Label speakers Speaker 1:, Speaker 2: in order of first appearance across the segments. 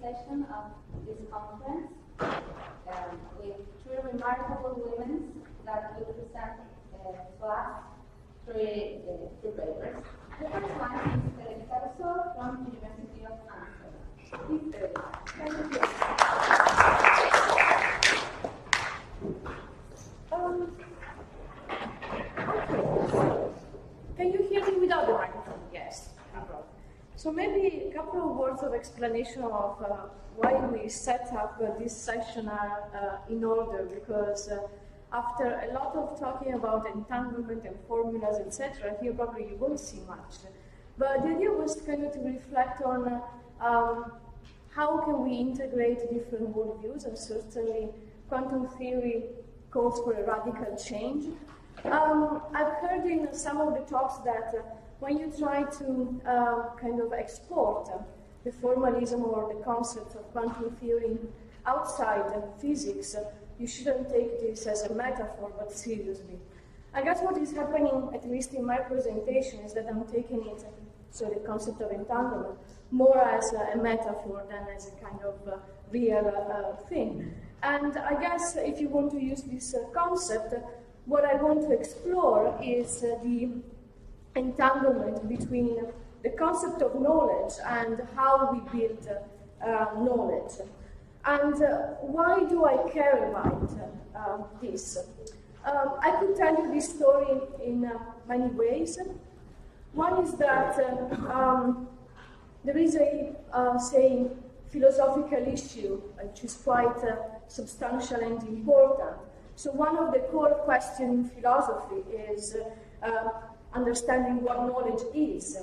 Speaker 1: session of this conference with three remarkable women that will present to us three papers. The first one is Federica Russo from the University of Amsterdam. Please, Federica. Thank you.
Speaker 2: Can you hear me without the microphone? Yes. So maybe a couple of words of explanation of why we set up this session in order, because after a lot of talking about entanglement and formulas, etc., here probably you won't see much. But the idea was kind of to reflect on how can we integrate different worldviews, and certainly quantum theory calls for a radical change. I've heard in some of the talks that when you try to kind of export the formalism or the concept of quantum theory outside physics, you shouldn't take this as a metaphor, but seriously. I guess what is happening, at least in my presentation, is that I'm taking it, so the concept of entanglement, more as a metaphor than as a kind of real thing. And I guess if you want to use this concept, what I want to explore is the entanglement between the concept of knowledge and how we build knowledge. And why do I care about this? I could tell you this story in many ways. One is that there is a, say, philosophical issue which is quite substantial and important. So one of the core questions in philosophy is understanding what knowledge is.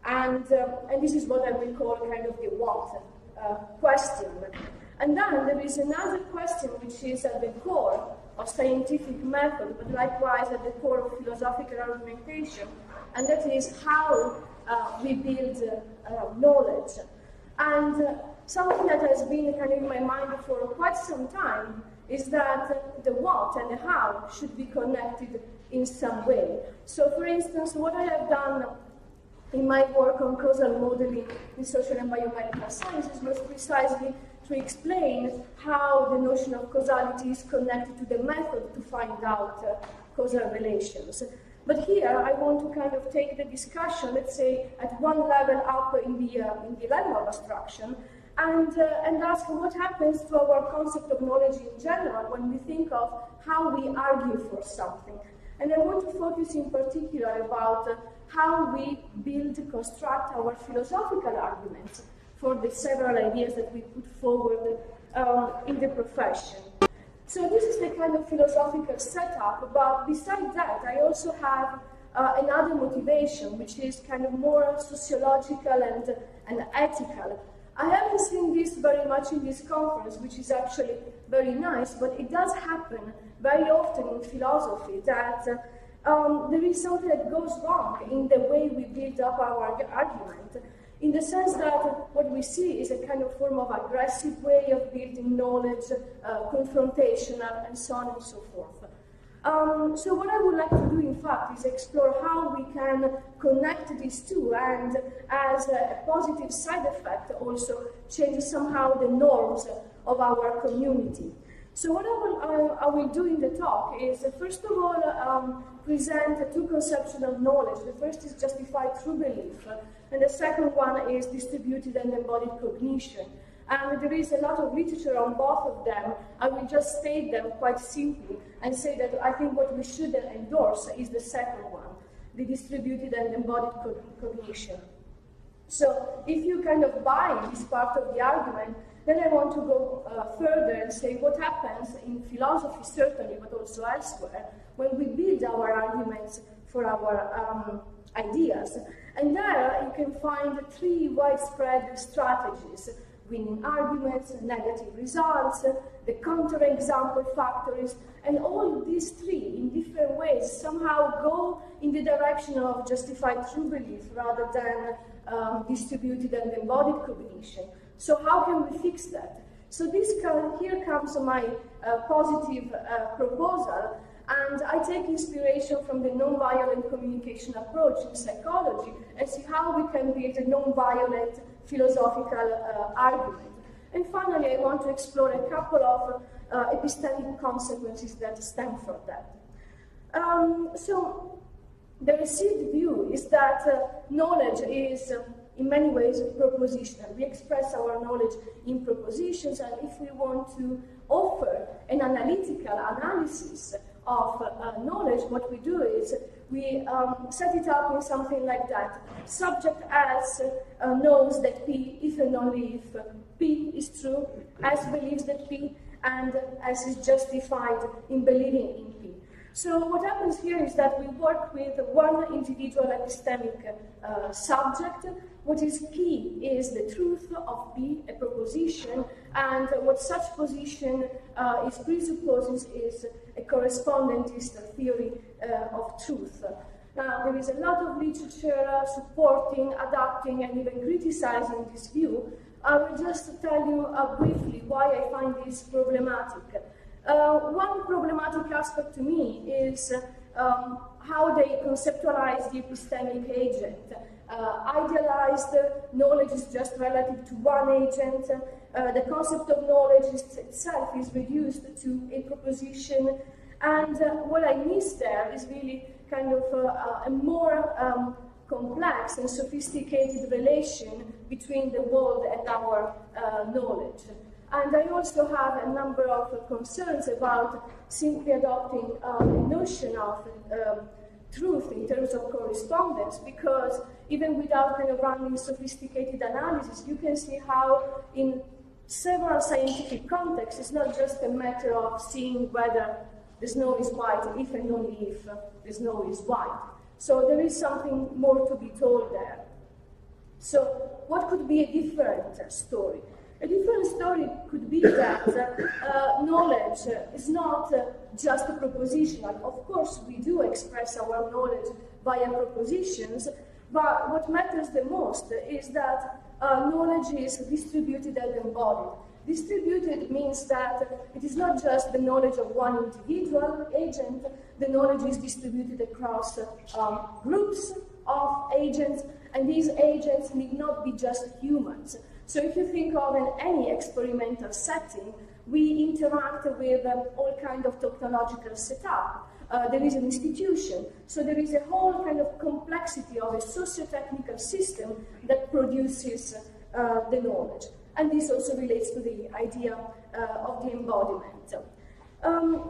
Speaker 2: And this is what I will call kind of the what question. And then there is another question which is at the core of scientific method, but likewise at the core of philosophical argumentation, and that is how we build knowledge. And something that has been kind of in my mind for quite some time is that the what and the how should be connected in some way. So for instance, what I have done in my work on causal modeling in social and biomedical sciences was precisely to explain how the notion of causality is connected to the method to find out causal relations. But here I want to kind of take the discussion, let's say, at one level up in the level of abstraction, and ask what happens to our concept of knowledge in general when we think of how we argue for something. And I want to focus in particular about how we build, construct our philosophical arguments for the several ideas that we put forward in the profession. So this is the kind of philosophical setup, but besides that, I also have another motivation, which is kind of more sociological and ethical. I haven't seen this very much in this conference, which is actually very nice, but it does happen very often in philosophy that there is something that goes wrong in the way we build up our argument, in the sense that what we see is a kind of form of aggressive way of building knowledge, confrontational, and so on and so forth. So what I would like to do, in fact, is explore how we can connect these two and, as a positive side effect, also change somehow the norms of our community. So what I will do in the talk is, first of all, present two conceptions of knowledge. The first is justified true belief, and the second one is distributed and embodied cognition. And there is a lot of literature on both of them. I will just state them quite simply and say that I think what we should endorse is the second one, the distributed and embodied cognition. So if you kind of buy this part of the argument, then I want to go further and say what happens in philosophy, certainly, but also elsewhere, when we build our arguments for our ideas. And there you can find three widespread strategies: winning arguments, negative results, the counterexample factories, and all these three, in different ways, somehow go in the direction of justified true belief rather than distributed and embodied cognition. So how can we fix that? So here comes my positive proposal, and I take inspiration from the non-violent communication approach in psychology and see how we can build a non-violent philosophical argument. And finally, I want to explore a couple of epistemic consequences that stem from that. So the received view is that knowledge is in many ways propositional. We express our knowledge in propositions, and if we want to offer an analytical analysis of knowledge, what we do is we set it up in something like that. Subject as knows that P if and only if P is true, as believes that P, and as is justified in believing in P. So what happens here is that we work with one individual epistemic subject. What is key is the truth of P, a proposition, and what such position presupposes is a correspondentist theory of truth. Now, there is a lot of literature supporting, adapting, and even criticizing this view. I will just tell you briefly why I find this problematic. One problematic aspect to me is how they conceptualize the epistemic agent. Idealized knowledge is just relative to one agent. The concept of knowledge itself is reduced to a proposition. And what I miss there is really kind of a more complex and sophisticated relation between the world and our knowledge. And I also have a number of concerns about simply adopting a notion of truth in terms of correspondence, because even without kind of running sophisticated analysis, you can see how in several scientific contexts, it's not just a matter of seeing whether the snow is white, if and only if the snow is white. So there is something more to be told there. So what could be a different story? A different story could be that knowledge is not just a propositional. Of course, we do express our knowledge via propositions, but what matters the most is that knowledge is distributed and embodied. Distributed means that it is not just the knowledge of one individual agent, the knowledge is distributed across groups of agents, and these agents need not be just humans. So if you think of any experimental setting, we interact with all kinds of technological setup. There is an institution, so there is a whole kind of complexity of a socio-technical system that produces the knowledge. And this also relates to the idea of the embodiment.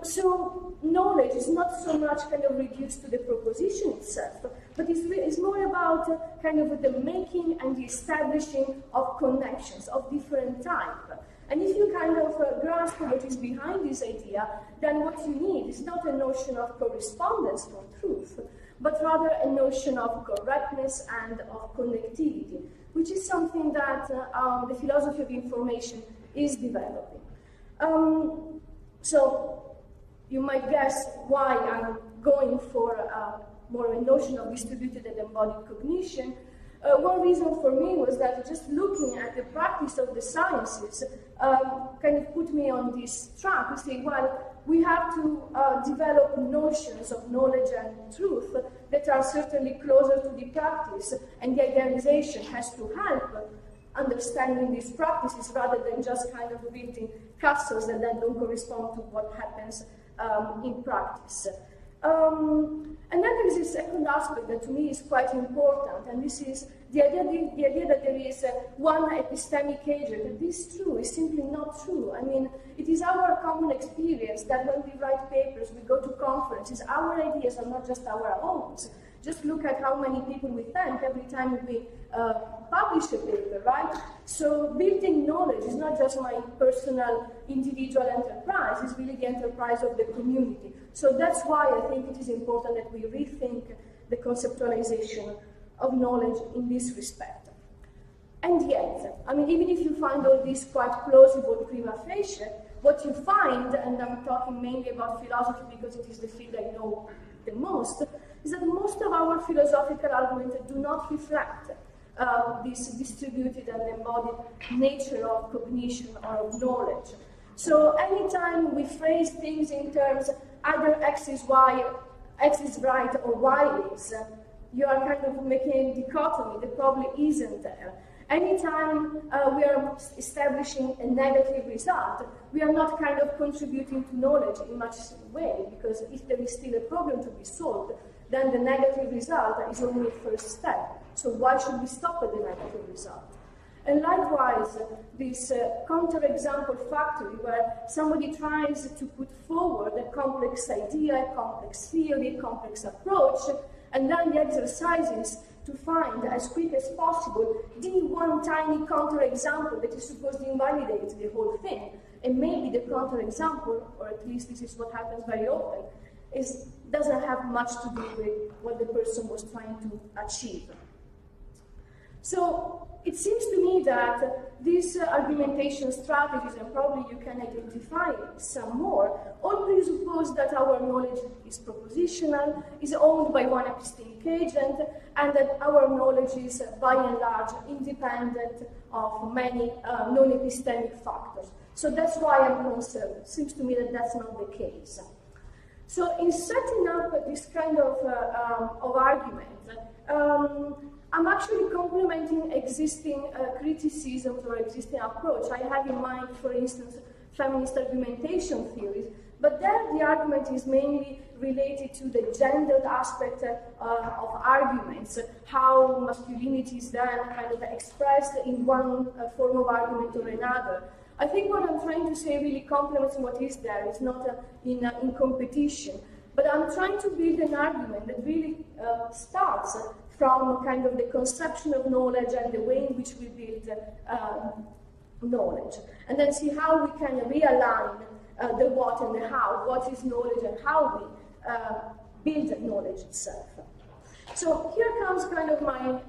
Speaker 2: So knowledge is not so much kind of reduced to the proposition itself, but it's more about kind of the making and the establishing of connections of different type. And if you kind of grasp what is behind this idea, then what you need is not a notion of correspondence for truth, but rather a notion of correctness and of connectivity, which is something that the philosophy of information is developing. So you might guess why I'm going for more a notion of distributed and embodied cognition. One reason for me was that just looking at the practice of the sciences kind of put me on this track to say, well, we have to develop notions of knowledge and truth that are certainly closer to the practice, and the idealization has to help understanding these practices rather than just kind of building castles that then don't correspond to what happens in practice. And then there is a second aspect that to me is quite important, and this is the idea that there is one epistemic agent. And this is true, is simply not true. I mean, it is our common experience that when we write papers, we go to conferences, our ideas are not just our own. Just look at how many people we thank every time we publish a paper, right? So building knowledge is not just my personal individual enterprise, it's really the enterprise of the community. So that's why I think it is important that we rethink the conceptualization of knowledge in this respect. And yet, I mean, even if you find all this quite plausible prima facie, what you find, and I'm talking mainly about philosophy because it is the field I know the most, is that most of our philosophical arguments do not reflect this distributed and embodied nature of cognition or of knowledge. So anytime we phrase things in terms either X is Y, X is right, or Y is, you are kind of making a dichotomy that probably isn't there. Anytime we are establishing a negative result, we are not kind of contributing to knowledge in much way, because if there is still a problem to be solved, then the negative result is only a first step. So why should we stop at the negative result? And likewise, this counterexample factory, where somebody tries to put forward a complex idea, a complex theory, a complex approach, and then the exercise is to find as quick as possible the one tiny counterexample that is supposed to invalidate the whole thing. And maybe the counterexample, or at least this is what happens very often, doesn't have much to do with what the person was trying to achieve. So it seems to me that these argumentation strategies, and probably you can identify some more, all presuppose that our knowledge is propositional, is owned by one epistemic agent, and that our knowledge is, by and large, independent of many non-epistemic factors. So that's why I'm concerned. It seems to me that that's not the case. So in setting up this kind of argument, I'm actually complementing existing criticisms or existing approach. I have in mind, for instance, feminist argumentation theories, but there the argument is mainly related to the gendered aspect of arguments, how masculinity is then kind of expressed in one form of argument or another. I think what I'm trying to say really complements what is there. It's not in competition, but I'm trying to build an argument that really starts from kind of the conception of knowledge and the way in which we build knowledge, and then see how we can realign the what and the how, what is knowledge and how we build knowledge itself. So here comes kind of my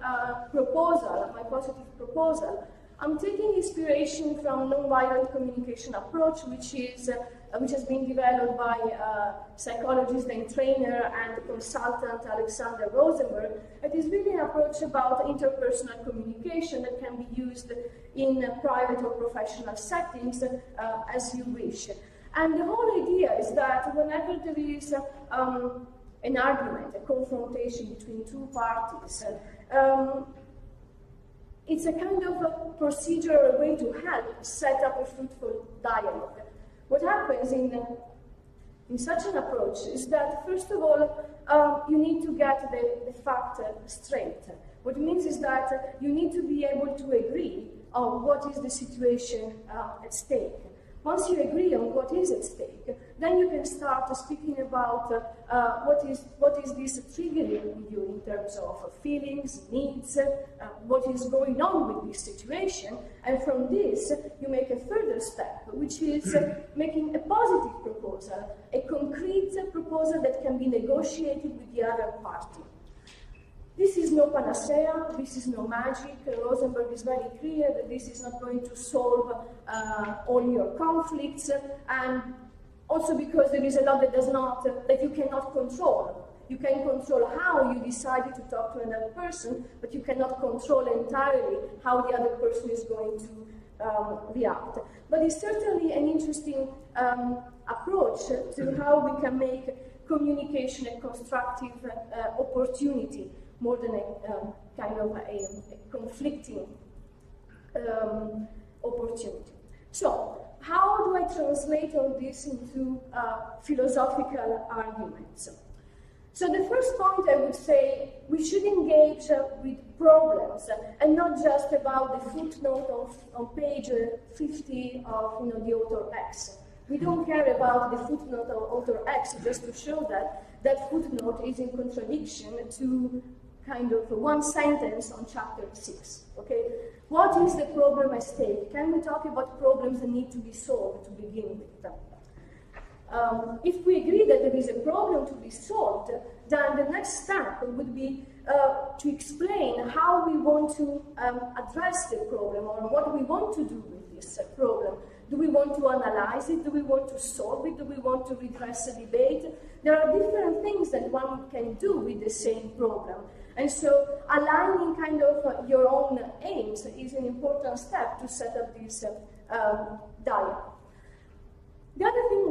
Speaker 2: proposal, my positive proposal. I'm taking inspiration from nonviolent communication approach, which has been developed by psychologist and trainer and consultant Alexander Rosenberg. It is really an approach about interpersonal communication that can be used in private or professional settings as you wish. And the whole idea is that whenever there is an argument, a confrontation between two parties, it's a kind of a procedure or a way to help set up a fruitful dialogue. What happens in such an approach is that, first of all, you need to get the fact straight. What it means is that you need to be able to agree on what is the situation at stake. Once you agree on what is at stake, then you can start speaking about what is this triggering with you in terms of feelings, needs, what is going on with this situation, and from this you make a further step, which is making a positive proposal, a concrete proposal that can be negotiated with the other party. This is no panacea, this is no magic. Rosenberg is very clear that this is not going to solve all your conflicts, and also because there is a lot that you cannot control. You can control how you decided to talk to another person, but you cannot control entirely how the other person is going to react. But it's certainly an interesting approach to how we can make communication a constructive opportunity, more than a kind of a conflicting opportunity. So, how do I translate all this into philosophical arguments? So the first point I would say, we should engage with problems and not just about the footnote on page 50 of the author X. We don't care about the footnote of author X just to show that footnote is in contradiction to kind of one sentence on chapter 6. Okay, what is the problem at stake? Can we talk about problems that need to be solved to begin with? If we agree that there is a problem to be solved, then the next step would be to explain how we want to address the problem, or what we want to do with this problem. Do we want to analyze it? Do we want to solve it? Do we want to redress a debate? There are different things that one can do with the same problem. And so aligning kind of your own aims is an important step to set up this dialogue. The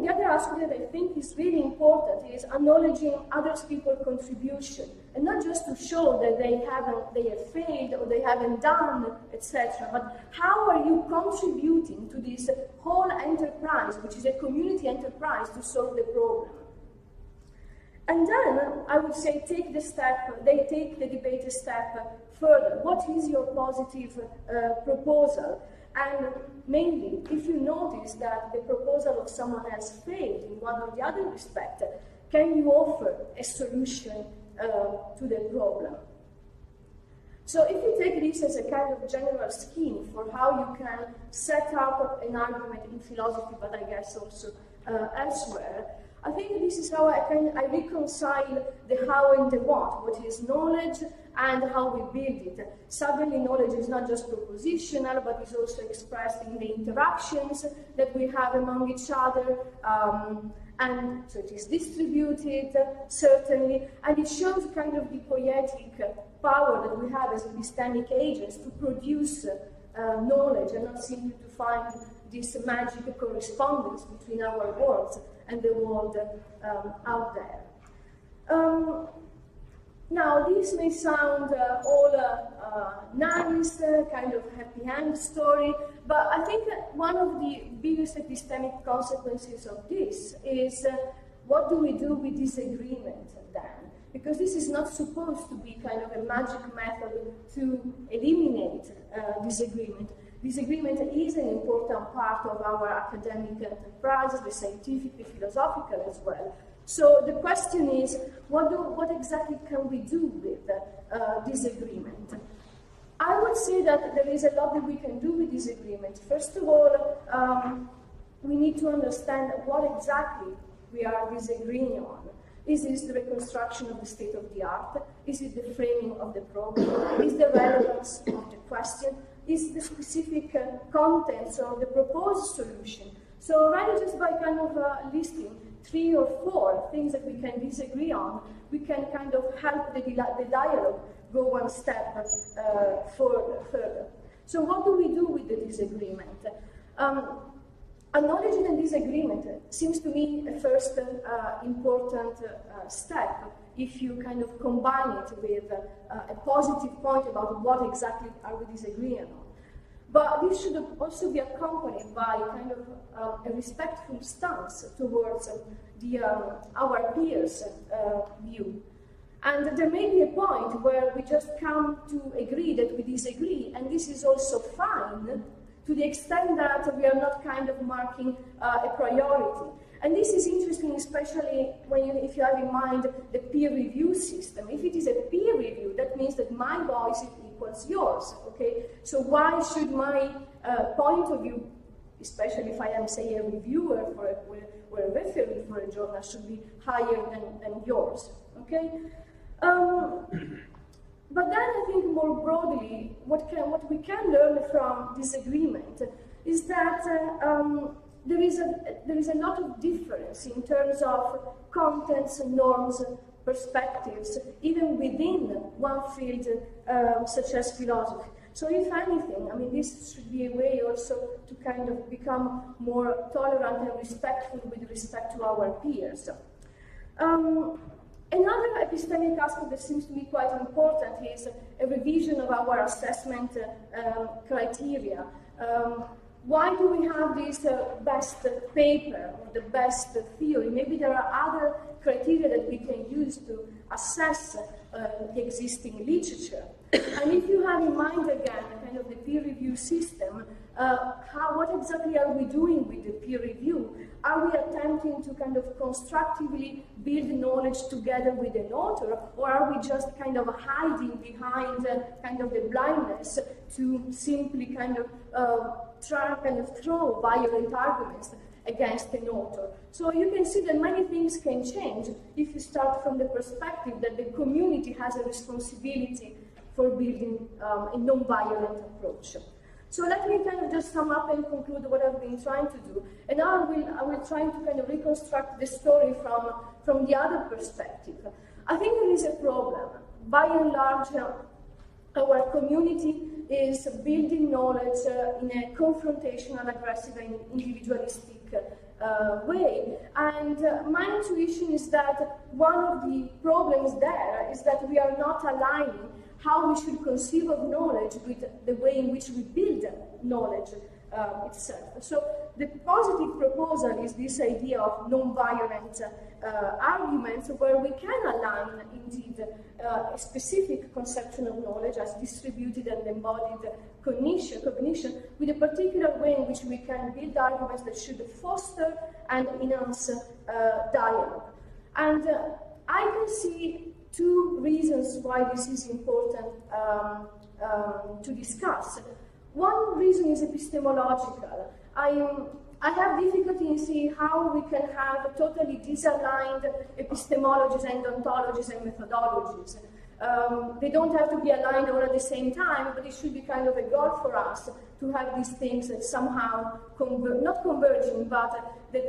Speaker 2: other aspect that I think is really important is acknowledging other people's contribution, and not just to show that they have failed or they haven't done, etc. But how are you contributing to this whole enterprise, which is a community enterprise, to solve the problem? And then I would say take the debate a step further. What is your positive proposal? And mainly, if you notice that the proposal of someone else failed in one or the other respect, can you offer a solution to the problem? So if you take this as a kind of general scheme for how you can set up an argument in philosophy, but I guess also elsewhere, I think this is how I reconcile the how and the what is knowledge and how we build it. Suddenly knowledge is not just propositional, but is also expressed in the interactions that we have among each other, and so it is distributed, certainly, and it shows kind of the poietic power that we have as epistemic agents to produce knowledge and not simply to find this magic correspondence between our worlds and the world out there. Now, this may sound all nice, kind of happy end story, but I think that one of the biggest epistemic consequences of this is what do we do with disagreement then? Because this is not supposed to be kind of a magic method to eliminate disagreement. Disagreement is an important part of our academic enterprise, the scientific, the philosophical as well. So the question is, what exactly can we do with disagreement? I would say that there is a lot that we can do with disagreement. First of all, we need to understand what exactly we are disagreeing on. Is this the reconstruction of the state of the art? Is it the framing of the problem? Is the relevance of the question? Is the specific contents of the proposed solution? So already just by kind of listing 3 or 4 things that we can disagree on, we can kind of help the dialogue go one step further. So what do we do with the disagreement? Acknowledging a disagreement seems to me a first important step if you kind of combine it with a positive point about what exactly are we disagreeing on. But this should also be accompanied by kind of a respectful stance towards our peers' view. And there may be a point where we just come to agree that we disagree, and this is also fine, to the extent that we are not kind of marking a priority. And this is interesting, especially if you have in mind the peer review system. If it is a peer review, that means that my voice equals yours, okay? So why should my point of view, especially if I am, say, a reviewer or a referee for a journal, should be higher than yours, okay? But then I think more broadly, what we can learn from disagreement is that there is a lot of difference in terms of contents, norms, perspectives, even within one field such as philosophy. So if anything, I mean, this should be a way also to kind of become more tolerant and respectful with respect to our peers. Another epistemic aspect that seems to me quite important is a revision of our assessment criteria. Why do we have this best paper or the best theory? Maybe there are other criteria that we can use to assess the existing literature. And if you have in mind again kind of the peer review system, what exactly are we doing with the peer review? Are we attempting to kind of constructively build knowledge together with an author, or are we just kind of hiding behind kind of the blindness to simply kind of throw violent arguments against an author? So you can see that many things can change if you start from the perspective that the community has a responsibility for building a non-violent approach. So let me kind of just sum up and conclude what I've been trying to do. And now I will try to kind of reconstruct the story from the other perspective. I think there is a problem. By and large, our community is building knowledge in a confrontational, aggressive, and individualistic way. And my intuition is that one of the problems there is that we are not aligning how we should conceive of knowledge with the way in which we build knowledge itself. So the positive proposal is this idea of non-violent arguments where we can align indeed a specific conception of knowledge as distributed and embodied cognition with a particular way in which we can build arguments that should foster and enhance dialogue. And I can see two reasons why this is important to discuss. One reason is epistemological. I have difficulty in seeing how we can have totally disaligned epistemologies and ontologies and methodologies. They don't have to be aligned all at the same time, but it should be kind of a goal for us to have these things that somehow, not converging, but that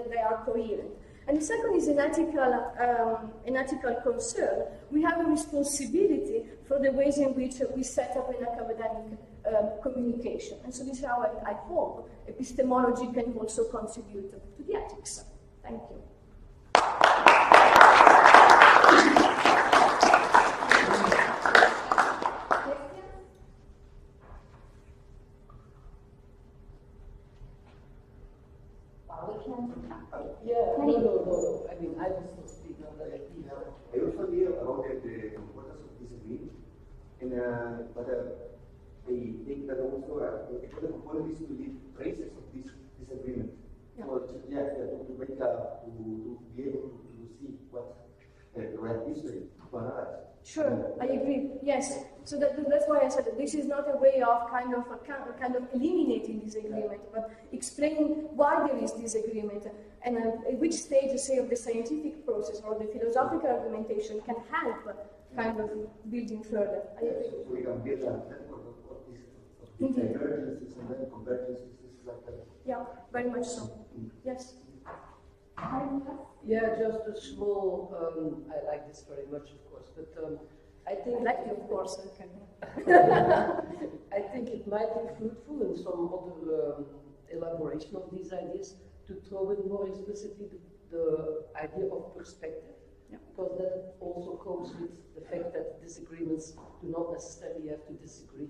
Speaker 2: they are coherent. And the second is an ethical concern. We have a responsibility for the ways in which we set up an academic communication. And so this is how I hope epistemology can also contribute to the ethics. Thank you.
Speaker 3: No. I mean, I was not speaking on that idea.
Speaker 4: I also hear about the importance of disagreement, and but I think that also the component is to leave traces of this disagreement.
Speaker 2: Yeah.
Speaker 4: So to be able to see what the right history to analyze.
Speaker 2: Sure, I agree. Yes, so that's why I said that this is not a way of kind of eliminating disagreement, but explaining why there is disagreement and at which stage, say, of the scientific process or the philosophical argumentation can help kind of building further. I agree.
Speaker 4: So we can build a network of these divergences and then convergences like that.
Speaker 2: Yeah, very much so. Yes.
Speaker 3: Yeah, just a small. I like this very much, of course, but I think.
Speaker 2: I like you, of course. Okay.
Speaker 3: I think it might be fruitful in some other elaboration of these ideas to throw in more explicitly the idea of perspective, because that also comes with the fact that disagreements do not necessarily have to disappear.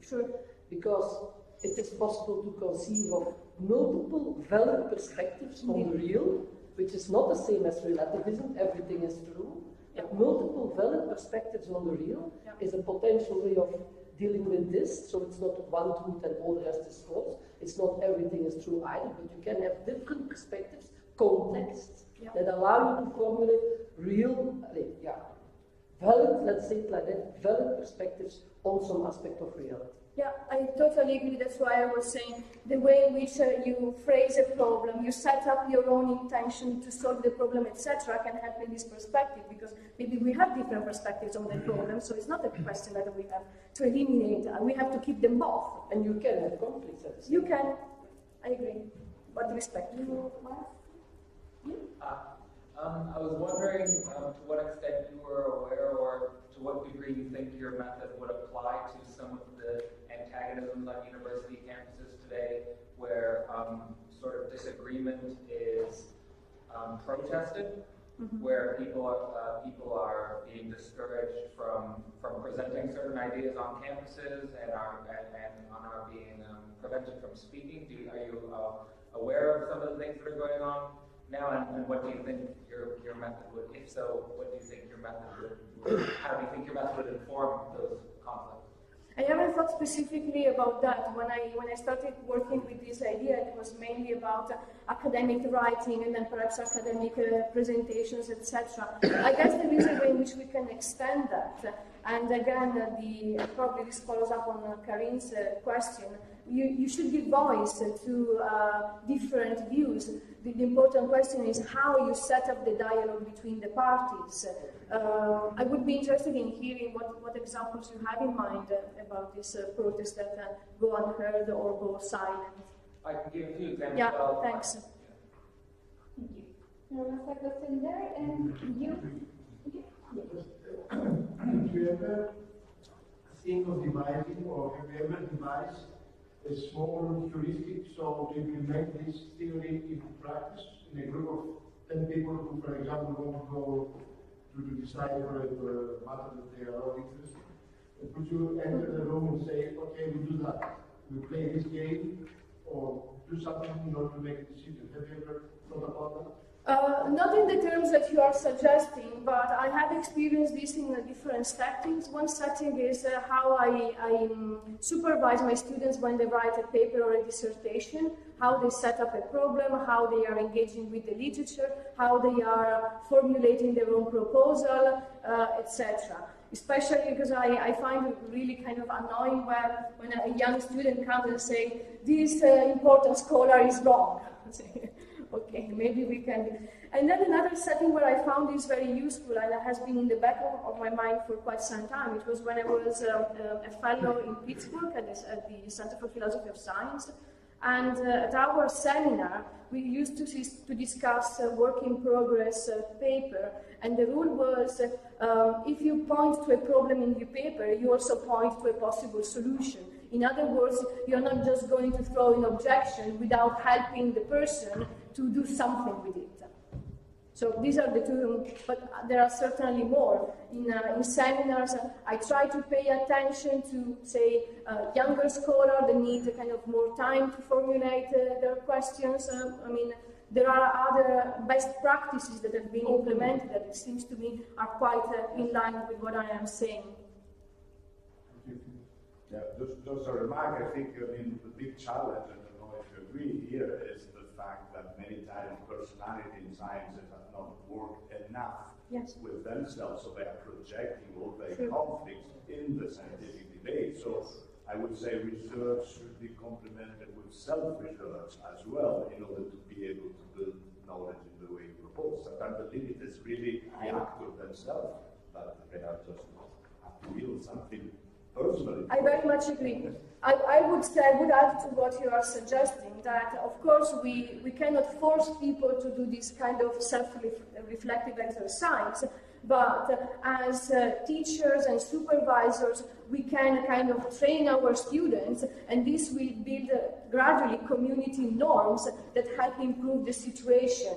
Speaker 2: Sure.
Speaker 3: Because it is possible to conceive of multiple valid perspectives on the real, which is not the same as relativism, everything is true. But multiple valid perspectives on the real is a potential way of dealing with this, so it's not one truth and all the rest is false. It's not everything is true either, but you can have different perspectives, contexts, that allow you to formulate real, valid, let's say it like that, valid perspectives on some aspect of reality.
Speaker 2: Yeah, I totally agree. That's why I was saying the way in which you phrase a problem, you set up your own intention to solve the problem, etc., can help in this perspective, because maybe we have different perspectives on the problem, so it's not a question that we have to eliminate. We have to keep them both.
Speaker 3: And you can have conflicts at the same
Speaker 2: You can. I agree. But respect.
Speaker 5: I was wondering to what extent you were aware or to what degree you think your method would apply to some of the antagonisms on university campuses today where sort of disagreement is protested, where people are being discouraged from presenting certain ideas on campuses and are being prevented from speaking. Are you aware of some of the things that are going on now, and what do you think your method would, if so, what do you think your method would, how do you think your method would inform those conflicts?
Speaker 2: I haven't thought specifically about that. When I started working with this idea, it was mainly about academic writing and then perhaps academic presentations, etc. I guess there is a way in which we can extend that. And again, probably this follows up on Karin's question. You should give voice to different views. The important question is how you set up the dialogue between the parties. I would be interested in hearing what examples you have in mind about this protests that go unheard or go silent.
Speaker 5: I can give a few examples.
Speaker 2: Yeah, thanks.
Speaker 1: Thank you. There was a question there, and you?
Speaker 6: Have you ever think of devising, or have you ever devised a small heuristic so to implement this theory into practice in a group of 10 people who, for example, want to go to decipher a matter that they are all interested in? Could you enter the room and say, okay, we do that, we play this game, or do something in order to make a decision? Have you ever thought about that?
Speaker 2: Not in the terms that you are suggesting, but I have experienced this in different settings. One setting is how I supervise my students when they write a paper or a dissertation, how they set up a problem, how they are engaging with the literature, how they are formulating their own proposal, etc. Especially because I find it really kind of annoying when a young student comes and says, this important scholar is wrong. Okay, maybe we can. And then another setting where I found this very useful, and it has been in the back of my mind for quite some time, it was when I was a fellow in Pittsburgh at the Center for Philosophy of Science. And at our seminar, we used to discuss a work in progress paper, and the rule was if you point to a problem in your paper, you also point to a possible solution. In other words, you're not just going to throw an objection without helping the person to do something with it. So these are the two, but there are certainly more. In seminars, I try to pay attention to, say, younger scholars that need kind of more time to formulate their questions. I mean, there are other best practices that have been implemented that it seems to me are quite in line with what I am saying.
Speaker 7: Yeah, just a remark. I think, I mean, the big challenge, I don't know if you agree here, is the fact that many times personality in sciences have not worked enough with themselves, so they are projecting all their conflicts in the scientific debate. So I would say research should be complemented with self-research as well in order to be able to build knowledge in the way you propose. Sometimes the limit is really the actor themselves, but they are just have to build something. I
Speaker 2: very much agree. I would add to what you are suggesting that, of course, we cannot force people to do this kind of self-reflective exercise, but as teachers and supervisors, we can kind of train our students, and this will build gradually community norms that help improve the situation.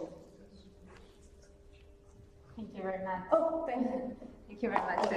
Speaker 1: Thank you very much.
Speaker 2: Oh, thank you.
Speaker 1: Thank you very much.